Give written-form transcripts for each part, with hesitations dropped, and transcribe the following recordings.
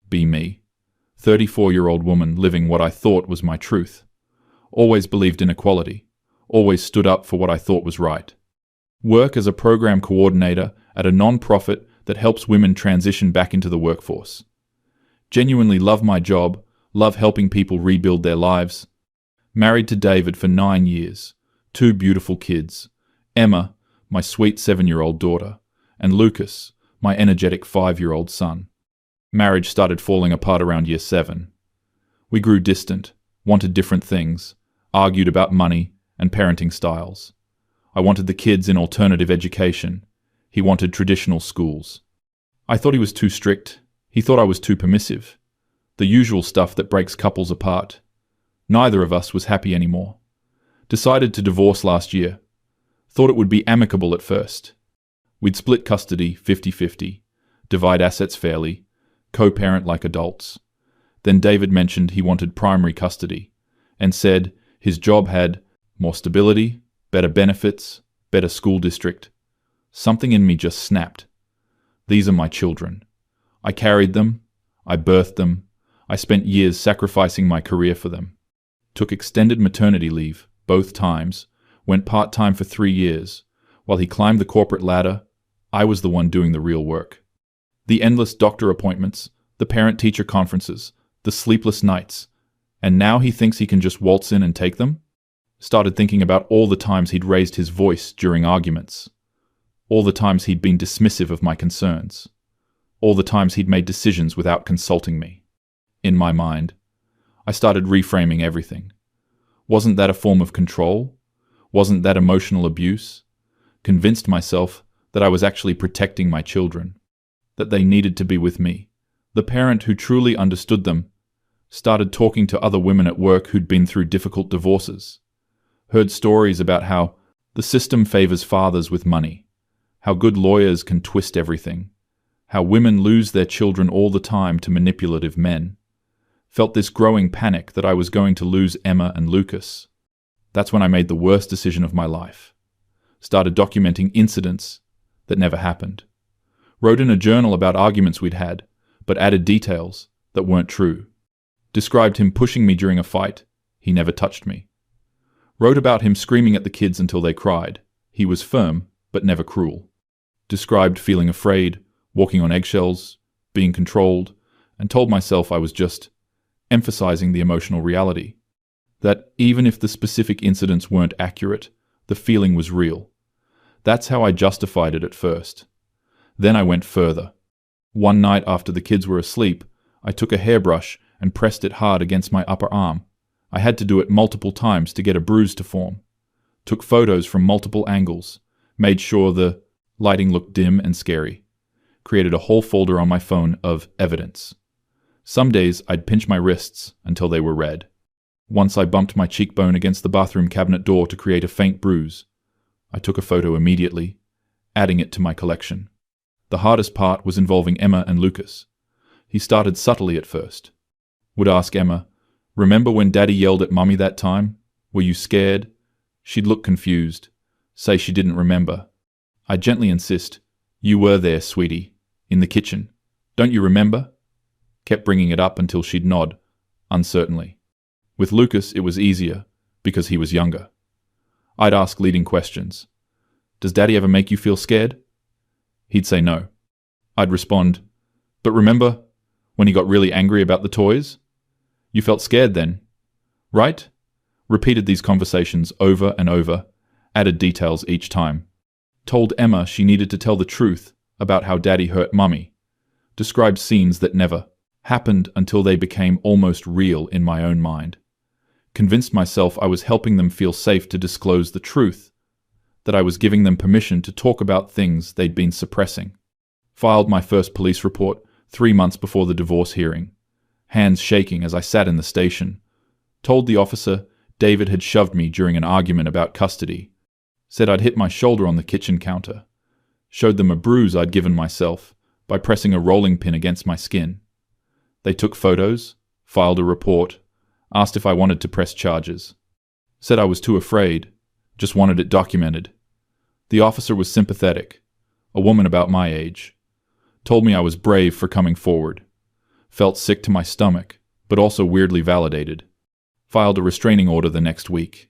be me. 34-year-old woman living what I thought was my truth. Always believed in equality. Always stood up for what I thought was right. Work as a program coordinator at a non-profit that helps women transition back into the workforce. Genuinely love my job, love helping people rebuild their lives. Married to David for 9 years. 2 beautiful kids. Emma, my sweet 7-year-old daughter, and Lucas, my energetic 5-year-old son. Marriage started falling apart around year 7. We grew distant, wanted different things, argued about money and parenting styles. I wanted the kids in alternative education. He wanted traditional schools. I thought he was too strict. He thought I was too permissive. The usual stuff that breaks couples apart. Neither of us was happy anymore. Decided to divorce last year. Thought it would be amicable at first. We'd split custody 50-50, divide assets fairly, co-parent like adults. Then David mentioned he wanted primary custody and said his job had more stability, better benefits, better school district. Something in me just snapped. These are my children. I carried them. I birthed them. I spent years sacrificing my career for them. Took extended maternity leave, both times, went part-time for 3 years. While he climbed the corporate ladder, I was the one doing the real work. The endless doctor appointments, the parent-teacher conferences, the sleepless nights, and now he thinks he can just waltz in and take them? Started thinking about all the times he'd raised his voice during arguments. All the times he'd been dismissive of my concerns. All the times he'd made decisions without consulting me. In my mind, I started reframing everything. Wasn't that a form of control? Wasn't that emotional abuse? Convinced myself that I was actually protecting my children, that they needed to be with me. The parent who truly understood them started talking to other women at work who'd been through difficult divorces. Heard stories about how the system favors fathers with money, how good lawyers can twist everything, how women lose their children all the time to manipulative men. Felt this growing panic that I was going to lose Emma and Lucas. That's when I made the worst decision of my life. Started documenting incidents that never happened. Wrote in a journal about arguments we'd had, but added details that weren't true. Described him pushing me during a fight. He never touched me. Wrote about him screaming at the kids until they cried. He was firm, but never cruel. Described feeling afraid, walking on eggshells, being controlled, and told myself I was just emphasizing the emotional reality. That even if the specific incidents weren't accurate, the feeling was real. That's how I justified it at first. Then I went further. One night after the kids were asleep, I took a hairbrush and pressed it hard against my upper arm. I had to do it multiple times to get a bruise to form. Took photos from multiple angles, made sure the lighting looked dim and scary. Created a whole folder on my phone of evidence. Some days I'd pinch my wrists until they were red. Once I bumped my cheekbone against the bathroom cabinet door to create a faint bruise. I took a photo immediately, adding it to my collection. The hardest part was involving Emma and Lucas. He started subtly at first. Would ask Emma, "Remember when Daddy yelled at Mummy that time? Were you scared?" She'd look confused, say she didn't remember. I'd gently insist, "You were there, sweetie, in the kitchen. Don't you remember?" Kept bringing it up until she'd nod, uncertainly. With Lucas, it was easier, because he was younger. I'd ask leading questions. "Does Daddy ever make you feel scared?" He'd say no. I'd respond, "But remember when he got really angry about the toys? You felt scared then, right?" Repeated these conversations over and over, added details each time. Told Emma she needed to tell the truth about how Daddy hurt Mummy. Described scenes that never happened until they became almost real in my own mind. Convinced myself I was helping them feel safe to disclose the truth, that I was giving them permission to talk about things they'd been suppressing. Filed my first police report 3 months before the divorce hearing, hands shaking as I sat in the station. Told the officer David had shoved me during an argument about custody. Said I'd hit my shoulder on the kitchen counter. Showed them a bruise I'd given myself by pressing a rolling pin against my skin. They took photos, filed a report, asked if I wanted to press charges. Said I was too afraid, just wanted it documented. The officer was sympathetic, a woman about my age. Told me I was brave for coming forward. Felt sick to my stomach, but also weirdly validated. Filed a restraining order the next week.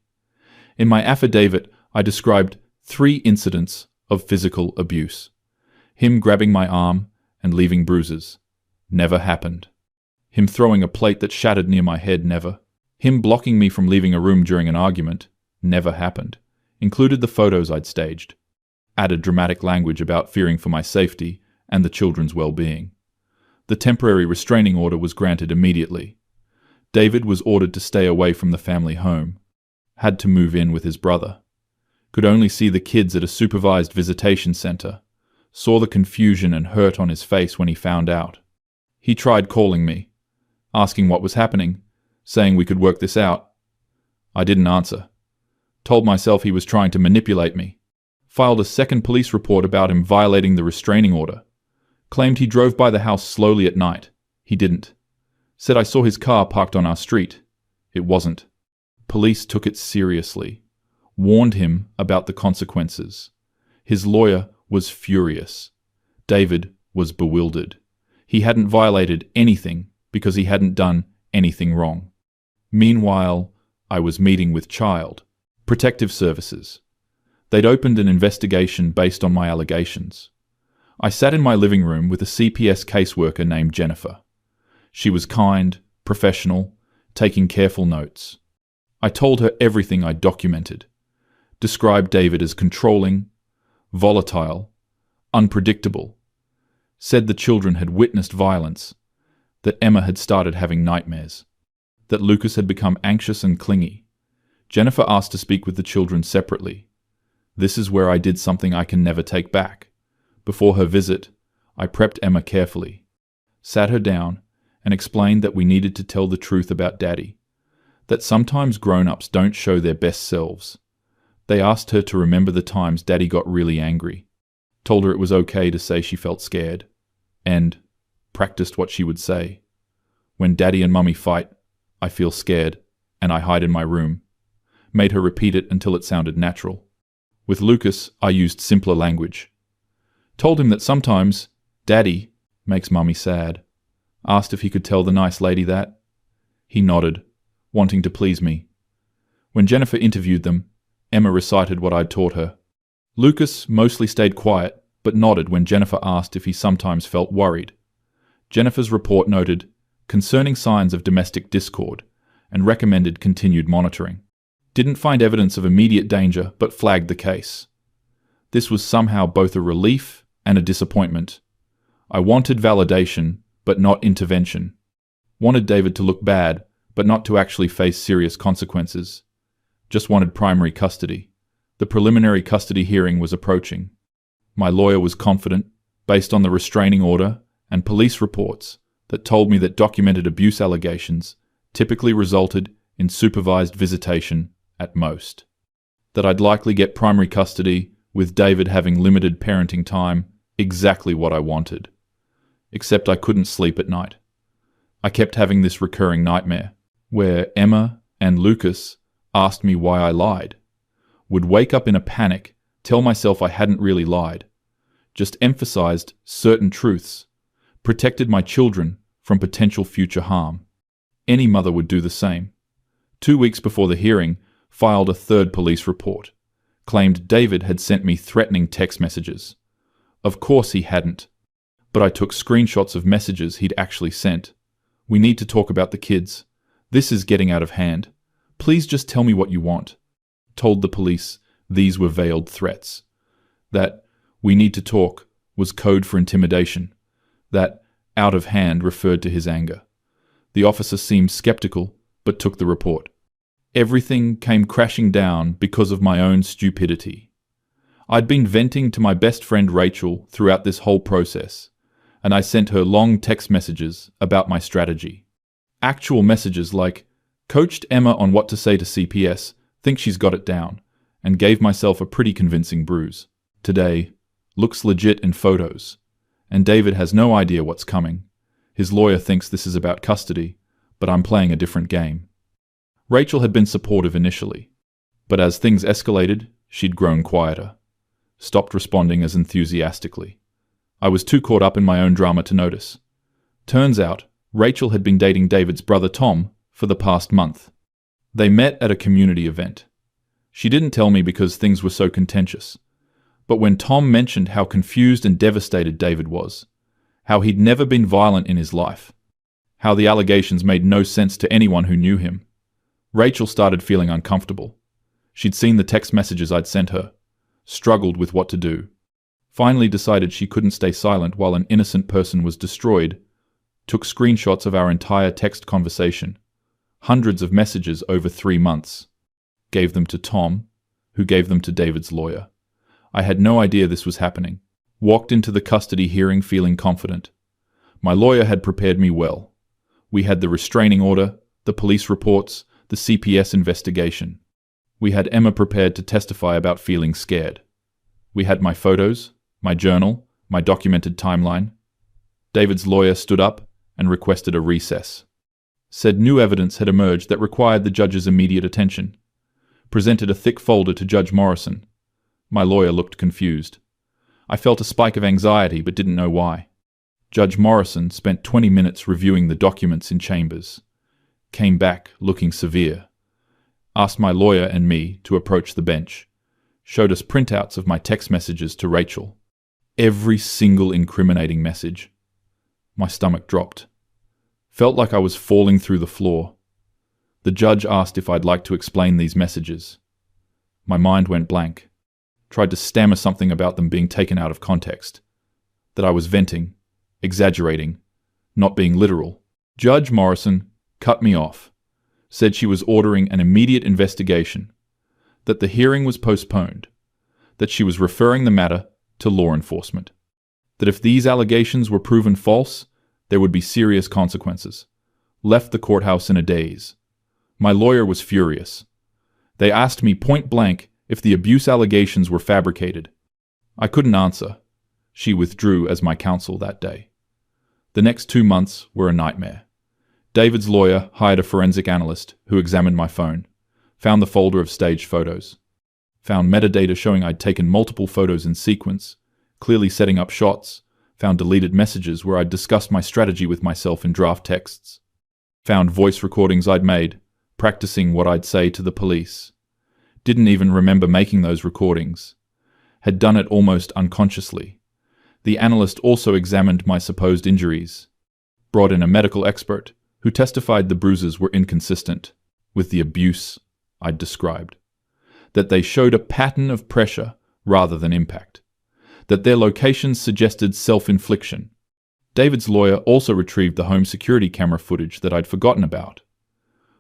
In my affidavit, I described 3 incidents of physical abuse. Him grabbing my arm and leaving bruises. Never happened. Him throwing a plate that shattered near my head. Never. Him blocking me from leaving a room during an argument. Never happened. Included the photos I'd staged. Added dramatic language about fearing for my safety and the children's well-being. The temporary restraining order was granted immediately. David was ordered to stay away from the family home. Had to move in with his brother. Could only see the kids at a supervised visitation center. Saw the confusion and hurt on his face when he found out. He tried calling me, asking what was happening, saying we could work this out. I didn't answer. Told myself he was trying to manipulate me. Filed a second police report about him violating the restraining order. Claimed he drove by the house slowly at night. He didn't. Said I saw his car parked on our street. It wasn't. Police took it seriously. Warned him about the consequences. His lawyer was furious. David was bewildered. He hadn't violated anything because he hadn't done anything wrong. Meanwhile, I was meeting with Child Protective Services. They'd opened an investigation based on my allegations. I sat in my living room with a CPS caseworker named Jennifer. She was kind, professional, taking careful notes. I told her everything I documented. Described David as controlling, volatile, unpredictable. Said the children had witnessed violence, that Emma had started having nightmares, that Lucas had become anxious and clingy. Jennifer asked to speak with the children separately. This is where I did something I can never take back. Before her visit, I prepped Emma carefully, sat her down, and explained that we needed to tell the truth about Daddy, that sometimes grown-ups don't show their best selves. They asked her to remember the times Daddy got really angry, told her it was okay to say she felt scared, and practiced what she would say. When Daddy and Mummy fight, I feel scared, and I hide in my room. Made her repeat it until it sounded natural. With Lucas, I used simpler language. Told him that sometimes Daddy makes Mummy sad. Asked if he could tell the nice lady that. He nodded, wanting to please me. When Jennifer interviewed them, Emma recited what I'd taught her. Lucas mostly stayed quiet, but nodded when Jennifer asked if he sometimes felt worried. Jennifer's report noted concerning signs of domestic discord and recommended continued monitoring. Didn't find evidence of immediate danger, but flagged the case. This was somehow both a relief and a disappointment. I wanted validation, but not intervention. Wanted David to look bad, but not to actually face serious consequences. Just wanted primary custody. The preliminary custody hearing was approaching. My lawyer was confident, based on the restraining order and police reports that told me that documented abuse allegations typically resulted in supervised visitation at most. That I'd likely get primary custody, with David having limited parenting time, exactly what I wanted. Except I couldn't sleep at night. I kept having this recurring nightmare, where Emma and Lucas asked me why I lied. Would wake up in a panic, tell myself I hadn't really lied. Just emphasized certain truths. Protected my children from potential future harm. Any mother would do the same. 2 weeks before the hearing, filed a third police report. Claimed David had sent me threatening text messages. Of course he hadn't. But I took screenshots of messages he'd actually sent. We need to talk about the kids. This is getting out of hand. Please just tell me what you want. Told the police these were veiled threats. That we need to talk was code for intimidation. That out of hand referred to his anger. The officer seemed skeptical, but took the report. Everything came crashing down because of my own stupidity. I'd been venting to my best friend Rachel throughout this whole process, and I sent her long text messages about my strategy. Actual messages like, coached Emma on what to say to CPS, think she's got it down, and gave myself a pretty convincing bruise. Today, looks legit in photos, and David has no idea what's coming. His lawyer thinks this is about custody, but I'm playing a different game. Rachel had been supportive initially, but as things escalated, she'd grown quieter. Stopped responding as enthusiastically. I was too caught up in my own drama to notice. Turns out, Rachel had been dating David's brother Tom for the past month. They met at a community event. She didn't tell me because things were so contentious. But when Tom mentioned how confused and devastated David was, how he'd never been violent in his life, how the allegations made no sense to anyone who knew him, Rachel started feeling uncomfortable. She'd seen the text messages I'd sent her, struggled with what to do, finally decided she couldn't stay silent while an innocent person was destroyed, took screenshots of our entire text conversation, hundreds of messages over 3 months, gave them to Tom, who gave them to David's lawyer. I had no idea this was happening. Walked into the custody hearing feeling confident. My lawyer had prepared me well. We had the restraining order, the police reports, the CPS investigation. We had Emma prepared to testify about feeling scared. We had my photos, my journal, my documented timeline. David's lawyer stood up and requested a recess. Said new evidence had emerged that required the judge's immediate attention. Presented a thick folder to Judge Morrison. My lawyer looked confused. I felt a spike of anxiety but didn't know why. Judge Morrison spent 20 minutes reviewing the documents in chambers. Came back looking severe. Asked my lawyer and me to approach the bench. Showed us printouts of my text messages to Rachel. Every single incriminating message. My stomach dropped. Felt like I was falling through the floor. The judge asked if I'd like to explain these messages. My mind went blank. Tried to stammer something about them being taken out of context. That I was venting, exaggerating, not being literal. Judge Morrison cut me off. Said she was ordering an immediate investigation. That the hearing was postponed. That she was referring the matter to law enforcement. That if these allegations were proven false, there would be serious consequences. Left the courthouse in a daze. My lawyer was furious. They asked me point blank if the abuse allegations were fabricated. I couldn't answer. She withdrew as my counsel that day. The next 2 months were a nightmare. David's lawyer hired a forensic analyst who examined my phone, found the folder of staged photos, found metadata showing I'd taken multiple photos in sequence, clearly setting up shots, found deleted messages where I'd discussed my strategy with myself in draft texts, found voice recordings I'd made, practicing what I'd say to the police. Didn't even remember making those recordings. Had done it almost unconsciously. The analyst also examined my supposed injuries. Brought in a medical expert who testified the bruises were inconsistent with the abuse I'd described. That they showed a pattern of pressure rather than impact. That their locations suggested self-infliction. David's lawyer also retrieved the home security camera footage that I'd forgotten about.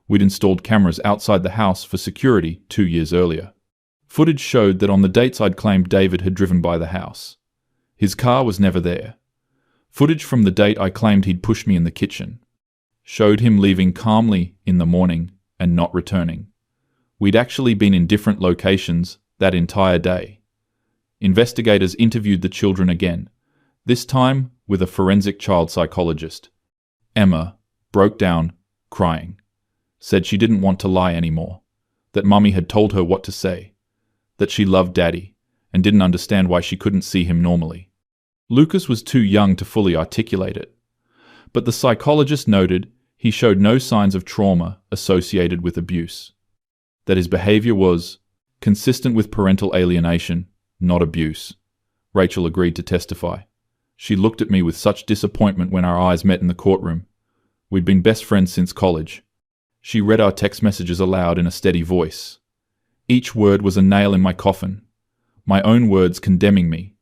We'd installed cameras outside the house for security 2 years earlier. Footage showed that on the dates I'd claimed David had driven by the house, his car was never there. Footage from the date I claimed he'd pushed me in the kitchen showed him leaving calmly in the morning and not returning. We'd actually been in different locations that entire day. Investigators interviewed the children again, this time with a forensic child psychologist. Emma broke down, crying. Said she didn't want to lie anymore, that Mummy had told her what to say, that she loved Daddy and didn't understand why she couldn't see him normally. Lucas was too young to fully articulate it, but the psychologist noted he showed no signs of trauma associated with abuse, that his behavior was consistent with parental alienation, not abuse. Rachel agreed to testify. She looked at me with such disappointment when our eyes met in the courtroom. We'd been best friends since college. She read our text messages aloud in a steady voice. Each word was a nail in my coffin. My own words condemning me.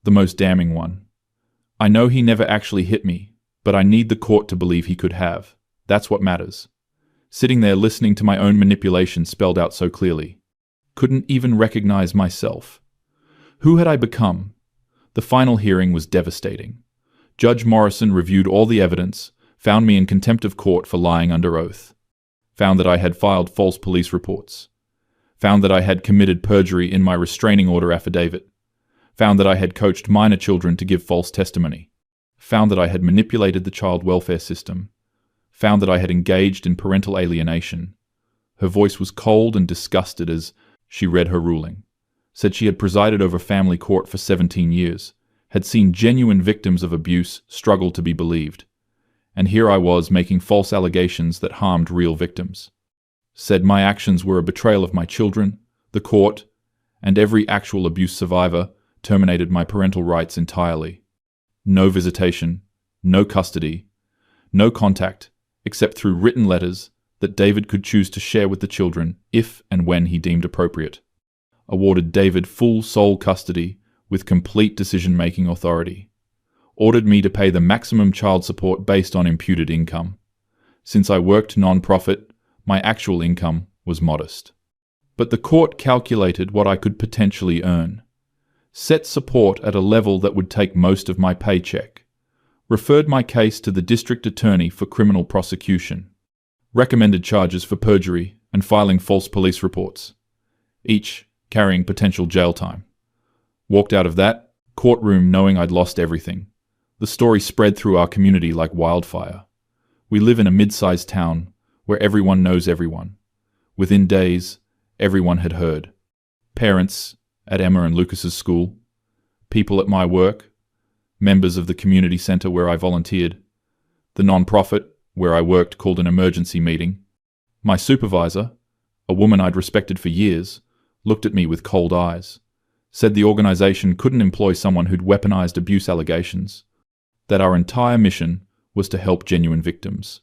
The most damning one. I know he never actually hit me, but I need the court to believe he could have. That's what matters. Sitting there listening to my own manipulation spelled out so clearly. Couldn't even recognize myself. Who had I become? The final hearing was devastating. Judge Morrison reviewed all the evidence, found me in contempt of court for lying under oath. Found that I had filed false police reports. Found that I had committed perjury in my restraining order affidavit. Found that I had coached minor children to give false testimony. Found that I had manipulated the child welfare system. Found that I had engaged in parental alienation. Her voice was cold and disgusted as she read her ruling. Said she had presided over family court for 17 years, had seen genuine victims of abuse struggle to be believed, and here I was making false allegations that harmed real victims. Said my actions were a betrayal of my children, the court, and every actual abuse survivor terminated my parental rights entirely. No visitation, no custody, no contact, except through written letters that David could choose to share with the children if and when he deemed appropriate. Awarded David full sole custody with complete decision-making authority. Ordered me to pay the maximum child support based on imputed income. Since I worked non-profit, my actual income was modest. But the court calculated what I could potentially earn. Set support at a level that would take most of my paycheck. Referred my case to the district attorney for criminal prosecution. Recommended charges for perjury and filing false police reports, each carrying potential jail time. Walked out of that courtroom knowing I'd lost everything. The story spread through our community like wildfire. We live in a mid-sized town where everyone knows everyone. Within days, everyone had heard. Parents at Emma and Lucas's school, people at my work, members of the community center where I volunteered, the non-profit where I worked called an emergency meeting. My supervisor, a woman I'd respected for years, looked at me with cold eyes, said the organization couldn't employ someone who'd weaponized abuse allegations, that our entire mission was to help genuine victims,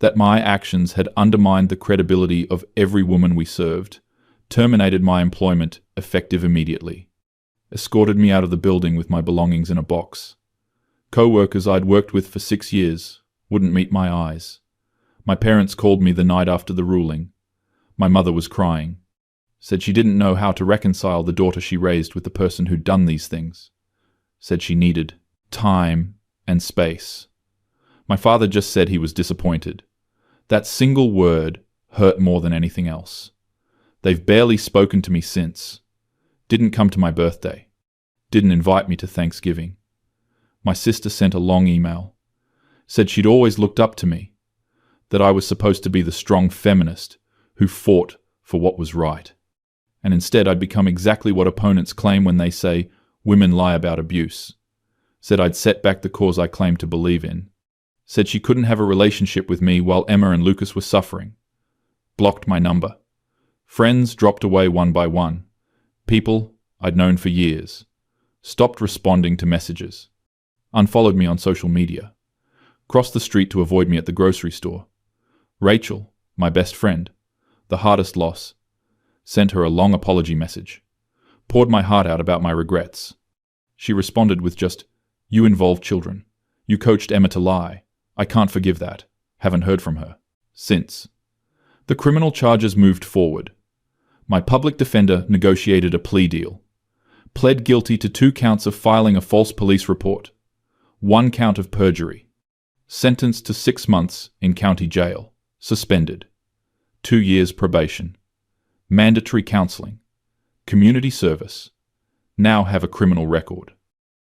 that my actions had undermined the credibility of every woman we served, terminated my employment effective immediately, escorted me out of the building with my belongings in a box. Co-workers I'd worked with for 6 years wouldn't meet my eyes. My parents called me the night after the ruling. My mother was crying. Said she didn't know how to reconcile the daughter she raised with the person who'd done these things. Said she needed time and space. My father just said he was disappointed. That single word hurt more than anything else. They've barely spoken to me since. Didn't come to my birthday. Didn't invite me to Thanksgiving. My sister sent a long email. Said she'd always looked up to me. That I was supposed to be the strong feminist who fought for what was right. And instead I'd become exactly what opponents claim when they say women lie about abuse. Said I'd set back the cause I claimed to believe in. Said she couldn't have a relationship with me while Emma and Lucas were suffering. Blocked my number. Friends dropped away one by one. People I'd known for years. Stopped responding to messages. Unfollowed me on social media. Crossed the street to avoid me at the grocery store. Rachel, my best friend, the hardest loss, sent her a long apology message. Poured my heart out about my regrets. She responded with just, "You involved children. You coached Emma to lie. I can't forgive that." Haven't heard from her since. The criminal charges moved forward. My public defender negotiated a plea deal. Pled guilty to 2 counts of filing a false police report. 1 count of perjury. Sentenced to 6 months in county jail. Suspended. 2 years probation. Mandatory counseling. Community service. Now have a criminal record.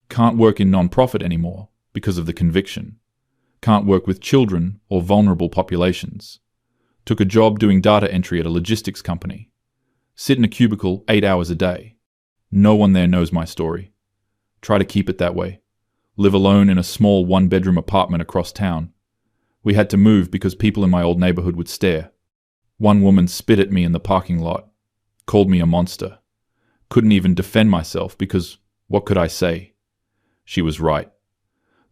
Can't work in non-profit anymore because of the conviction. Can't work with children or vulnerable populations. Took a job doing data entry at a logistics company. Sit in a cubicle 8 hours a day. No one there knows my story. Try to keep it that way. Live alone in a small 1-bedroom apartment across town. We had to move because people in my old neighborhood would stare. One woman spit at me in the parking lot. Called me a monster. Couldn't even defend myself because what could I say? She was right.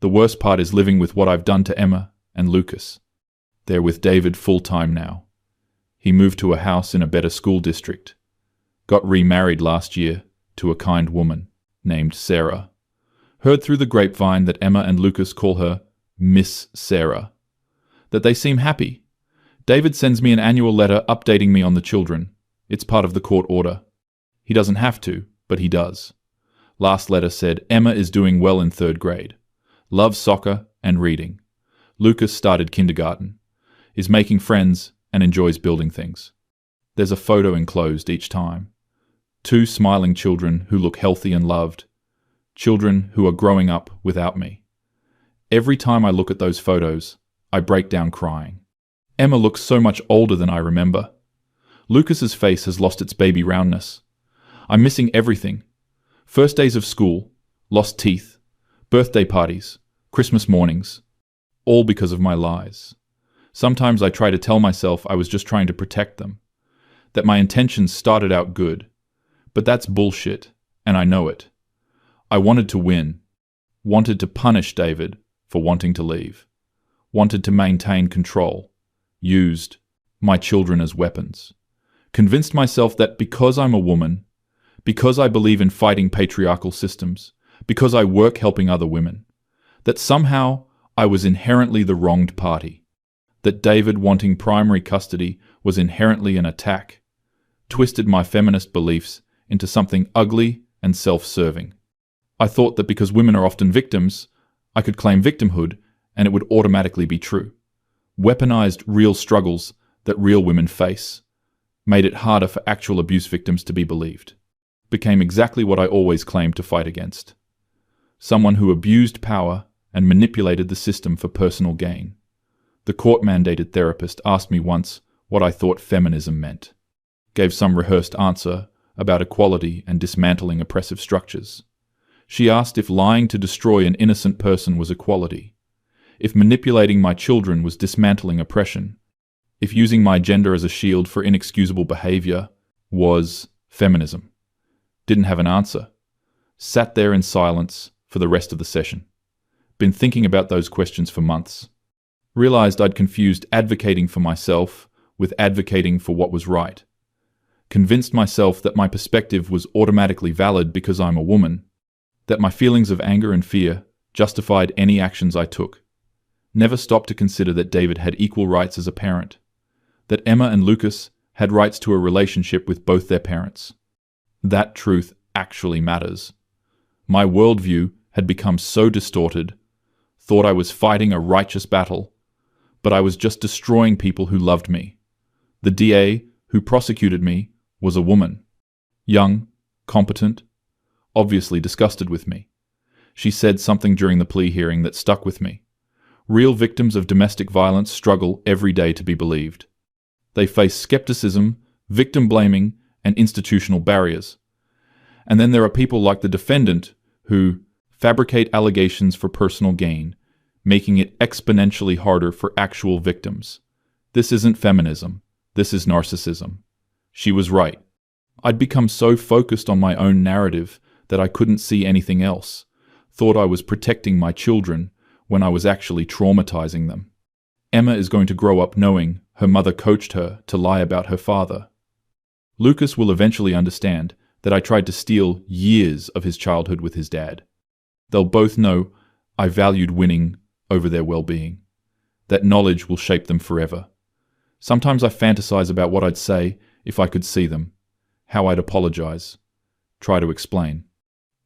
The worst part is living with what I've done to Emma and Lucas. They're with David full-time now. He moved to a house in a better school district. Got remarried last year to a kind woman named Sarah. Heard through the grapevine that Emma and Lucas call her Miss Sarah. That they seem happy. David sends me an annual letter updating me on the children. It's part of the court order. He doesn't have to, but he does. Last letter said Emma is doing well in 3rd grade. Loves soccer and reading. Lucas started kindergarten. Is making friends and enjoys building things. There's a photo enclosed each time. 2 smiling children who look healthy and loved. Children who are growing up without me. Every time I look at those photos, I break down crying. Emma looks so much older than I remember. Lucas's face has lost its baby roundness. I'm missing everything. First days of school, lost teeth, birthday parties, Christmas mornings. all because of my lies. Sometimes I try to tell myself I was just trying to protect them, that my intentions started out good, but that's bullshit, and I know it. I wanted to win, wanted to punish David for wanting to leave, wanted to maintain control, used my children as weapons, convinced myself that because I'm a woman, because I believe in fighting patriarchal systems, because I work helping other women, that somehow I was inherently the wronged party, that David wanting primary custody was inherently an attack, twisted my feminist beliefs into something ugly and self-serving. I thought that because women are often victims, I could claim victimhood and it would automatically be true. Weaponized real struggles that real women face, made it harder for actual abuse victims to be believed. Became exactly what I always claimed to fight against. Someone who abused power and manipulated the system for personal gain. The court-mandated therapist asked me once what I thought feminism meant. Gave some rehearsed answer about equality and dismantling oppressive structures. She asked if lying to destroy an innocent person was equality, if manipulating my children was dismantling oppression, if using my gender as a shield for inexcusable behavior was feminism. Didn't have an answer. Sat there in silence for the rest of the session. Been thinking about those questions for months. Realized I'd confused advocating for myself with advocating for what was right. Convinced myself that my perspective was automatically valid because I'm a woman, that my feelings of anger and fear justified any actions I took. Never stopped to consider that David had equal rights as a parent, that Emma and Lucas had rights to a relationship with both their parents. That truth actually matters. My worldview had become so distorted, thought I was fighting a righteous battle, but I was just destroying people who loved me. The DA who prosecuted me was a woman. Young, competent, obviously disgusted with me. She said something during the plea hearing that stuck with me. Real victims of domestic violence struggle every day to be believed. They face skepticism, victim blaming, and institutional barriers. And then there are people like the defendant who fabricate allegations for personal gain, making it exponentially harder for actual victims. This isn't feminism. This is narcissism. She was right. I'd become so focused on my own narrative that I couldn't see anything else, thought I was protecting my children when I was actually traumatizing them. Emma is going to grow up knowing her mother coached her to lie about her father. Lucas will eventually understand that I tried to steal years of his childhood with his dad. They'll both know I valued winning over their well-being. That knowledge will shape them forever. Sometimes I fantasize about what I'd say if I could see them, how I'd apologize, try to explain.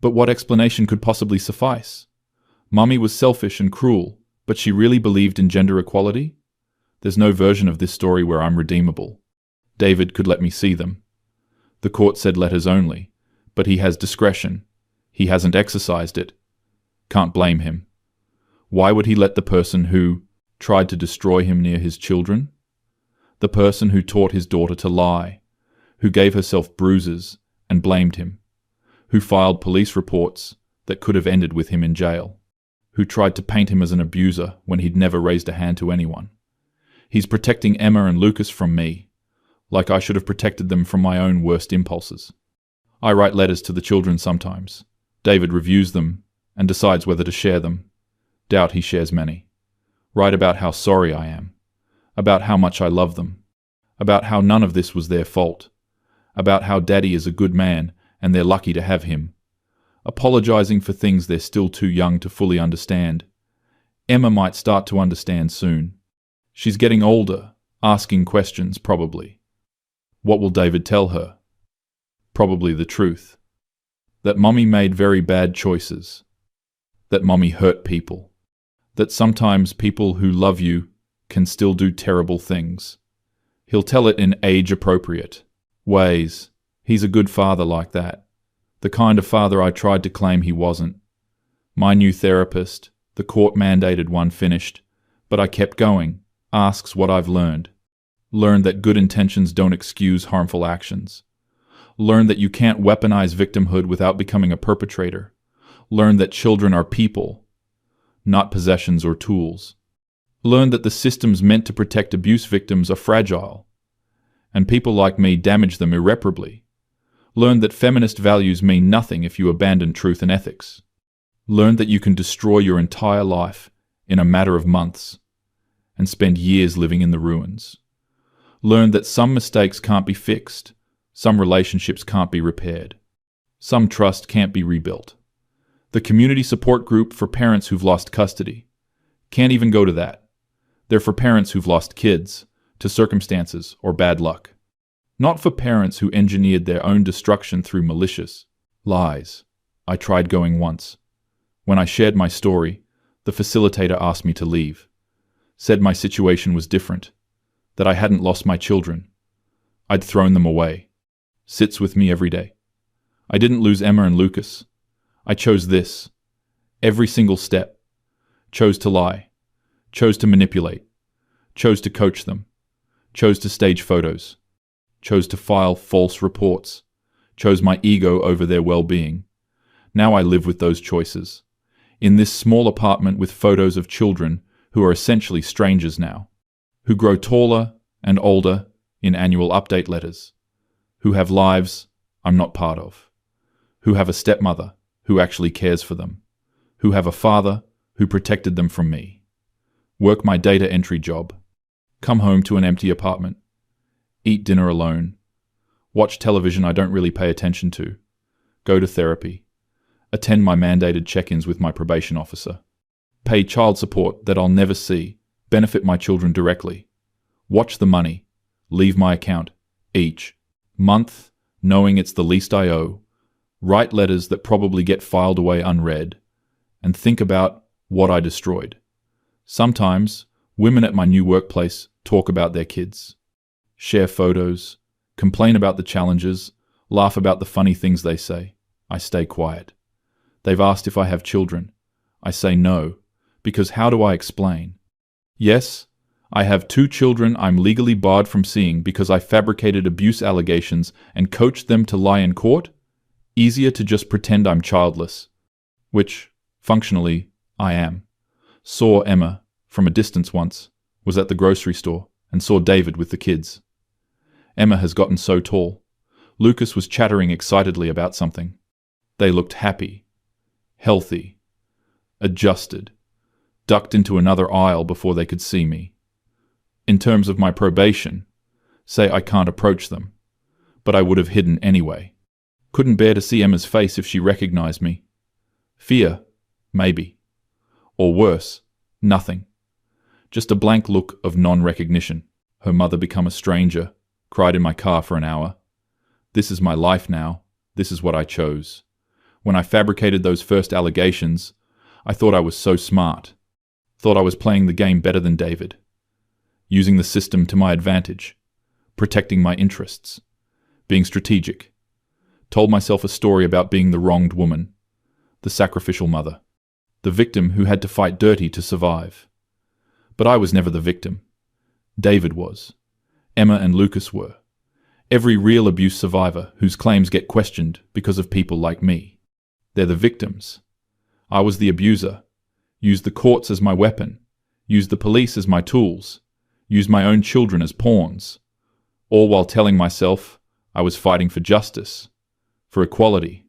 But what explanation could possibly suffice? Mummy was selfish and cruel, but she really believed in gender equality? There's no version of this story where I'm redeemable. David could let me see them. The court said letters only, but he has discretion. He hasn't exercised it. Can't blame him. Why would he let the person who tried to destroy him near his children? The person who taught his daughter to lie, who gave herself bruises and blamed him, who filed police reports that could have ended with him in jail, who tried to paint him as an abuser when he'd never raised a hand to anyone. He's protecting Emma and Lucas from me, like I should have protected them from my own worst impulses. I write letters to the children sometimes. David reviews them and decides whether to share them. Doubt he shares many. Write about how sorry I am, about how much I love them, about how none of this was their fault, about how Daddy is a good man and they're lucky to have him, apologizing for things they're still too young to fully understand. Emma might start to understand soon. She's getting older, asking questions probably. What will David tell her? Probably the truth. That Mommy made very bad choices. That Mommy hurt people. That sometimes people who love you can still do terrible things. He'll tell it in age-appropriate ways. He's a good father like that. The kind of father I tried to claim he wasn't. My new therapist, the court-mandated one, finished, but I kept going, asks what I've learned. Learned that good intentions don't excuse harmful actions. Learned that you can't weaponize victimhood without becoming a perpetrator. Learned that children are people, not possessions or tools. Learned that the systems meant to protect abuse victims are fragile, and people like me damage them irreparably. Learned that feminist values mean nothing if you abandon truth and ethics. Learned that you can destroy your entire life in a matter of months and spend years living in the ruins. Learned that some mistakes can't be fixed, some relationships can't be repaired, some trust can't be rebuilt. The community support group for parents who've lost custody can't even go to that. They're for parents who've lost kids to circumstances or bad luck. Not for parents who engineered their own destruction through malicious lies. I tried going once. When I shared my story, the facilitator asked me to leave. Said my situation was different, that I hadn't lost my children. I'd thrown them away. Sits with me every day. I didn't lose Emma and Lucas. I chose this. Every single step. Chose to lie. Chose to manipulate. Chose to coach them. Chose to stage photos. Chose to file false reports. Chose my ego over their well-being. Now I live with those choices. In this small apartment with photos of children who are essentially strangers now, who grow taller and older in annual update letters, who have lives I'm not part of, who have a stepmother who actually cares for them, who have a father who protected them from me. Work my data entry job, come home to an empty apartment, eat dinner alone, watch television I don't really pay attention to, go to therapy, attend my mandated check-ins with my probation officer, pay child support that I'll never see, benefit my children directly, watch the money, leave my account each month knowing it's the least I owe, write letters that probably get filed away unread, and think about what I destroyed. Sometimes, women at my new workplace talk about their kids, share photos, complain about the challenges, laugh about the funny things they say. I stay quiet. They've asked if I have children. I say no, because how do I explain? Yes, I have 2 children I'm legally barred from seeing because I fabricated abuse allegations and coached them to lie in court. Easier to just pretend I'm childless, which, functionally, I am. Saw Emma from a distance once, was at the grocery store, and saw David with the kids. Emma has gotten so tall. Lucas was chattering excitedly about something. They looked happy, healthy, adjusted, ducked into another aisle before they could see me. In terms of my probation, say I can't approach them, but I would have hidden anyway. Couldn't bear to see Emma's face if she recognized me. Fear, maybe. Or worse, nothing. Just a blank look of non-recognition. Her mother become a stranger, cried in my car for an hour. This is my life now. This is what I chose. When I fabricated those first allegations, I thought I was so smart. Thought I was playing the game better than David. Using the system to my advantage. Protecting my interests. Being strategic. Told myself a story about being the wronged woman. The sacrificial mother. The victim who had to fight dirty to survive. But I was never the victim. David was. Emma and Lucas were. Every real abuse survivor whose claims get questioned because of people like me. They're the victims. I was the abuser. Used the courts as my weapon. Used the police as my tools. Used my own children as pawns. All while telling myself I was fighting for justice. For equality.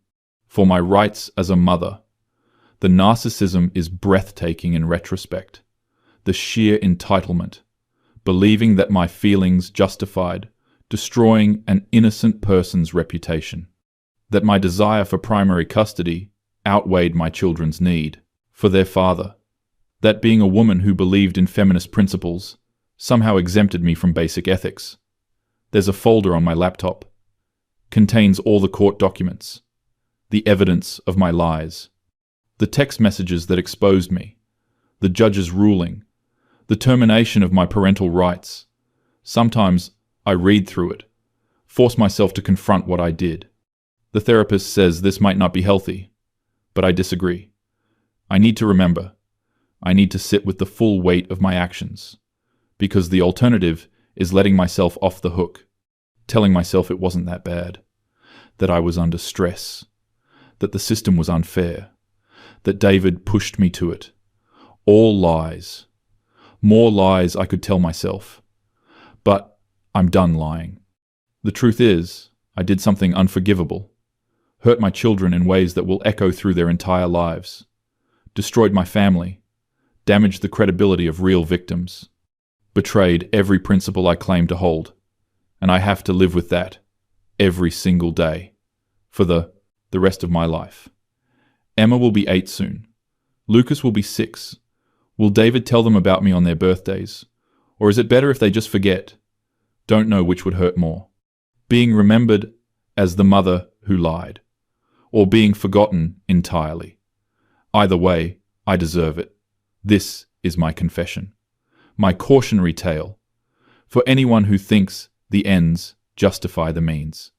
For my rights as a mother. The narcissism is breathtaking in retrospect. The sheer entitlement. Believing that my feelings justified destroying an innocent person's reputation. That my desire for primary custody outweighed my children's need for their father. That being a woman who believed in feminist principles somehow exempted me from basic ethics. There's a folder on my laptop. Contains all the court documents. The evidence of my lies. The text messages that exposed me. The judge's ruling. The termination of my parental rights. Sometimes I read through it. Force myself to confront what I did. The therapist says this might not be healthy, but I disagree. I need to remember. I need to sit with the full weight of my actions, because the alternative is letting myself off the hook, telling myself it wasn't that bad, that I was under stress, that the system was unfair, that David pushed me to it. All lies. more lies I could tell myself. But I'm done lying. The truth is, I did something unforgivable. Hurt my children in ways that will echo through their entire lives. Destroyed my family. Damaged the credibility of real victims. Betrayed every principle I claim to hold. And I have to live with that every single day for the rest of my life. Emma will be 8 soon. Lucas will be 6. Will David tell them about me on their birthdays? Or is it better if they just forget? Don't know which would hurt more. Being remembered as the mother who lied, or being forgotten entirely. Either way, I deserve it. This is my confession. My cautionary tale. For anyone who thinks the ends justify the means.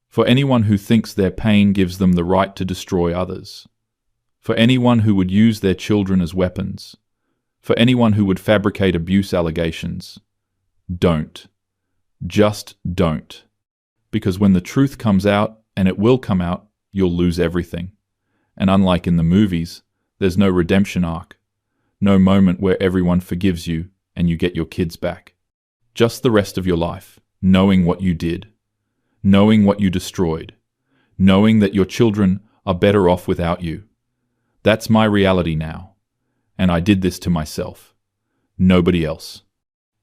For anyone who thinks their pain gives them the right to destroy others. For anyone who would use their children as weapons. For anyone who would fabricate abuse allegations. Don't. Just don't. Because when the truth comes out, and it will come out, you'll lose everything. And unlike in the movies, there's no redemption arc. No moment where everyone forgives you and you get your kids back. Just the rest of your life, knowing what you did. Knowing what you destroyed. Knowing that your children are better off without you. That's my reality now. And I did this to myself. Nobody else.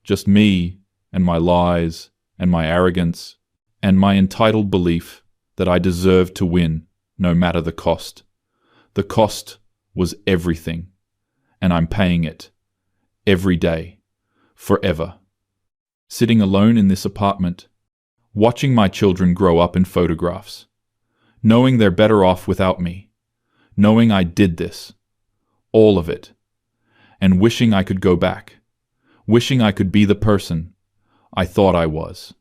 Just me and my lies and my arrogance and my entitled belief that I deserved to win no matter the cost. The cost was everything. And I'm paying it. Every day. Forever. Sitting alone in this apartment, watching my children grow up in photographs, knowing they're better off without me, knowing I did this, all of it, and wishing I could go back, wishing I could be the person I thought I was,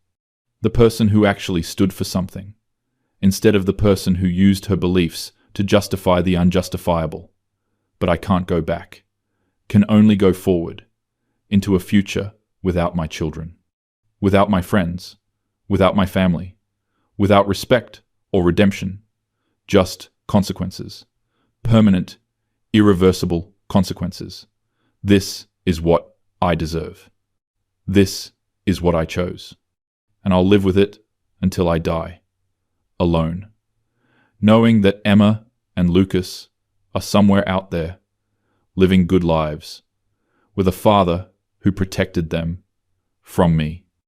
the person who actually stood for something, instead of the person who used her beliefs to justify the unjustifiable. But I can't go back, can only go forward, into a future without my children, without my friends, without my family, without respect or redemption, just consequences, permanent, irreversible consequences. This is what I deserve. This is what I chose. And I'll live with it until I die, alone, knowing that Emma and Lucas are somewhere out there, living good lives, with a father who protected them from me.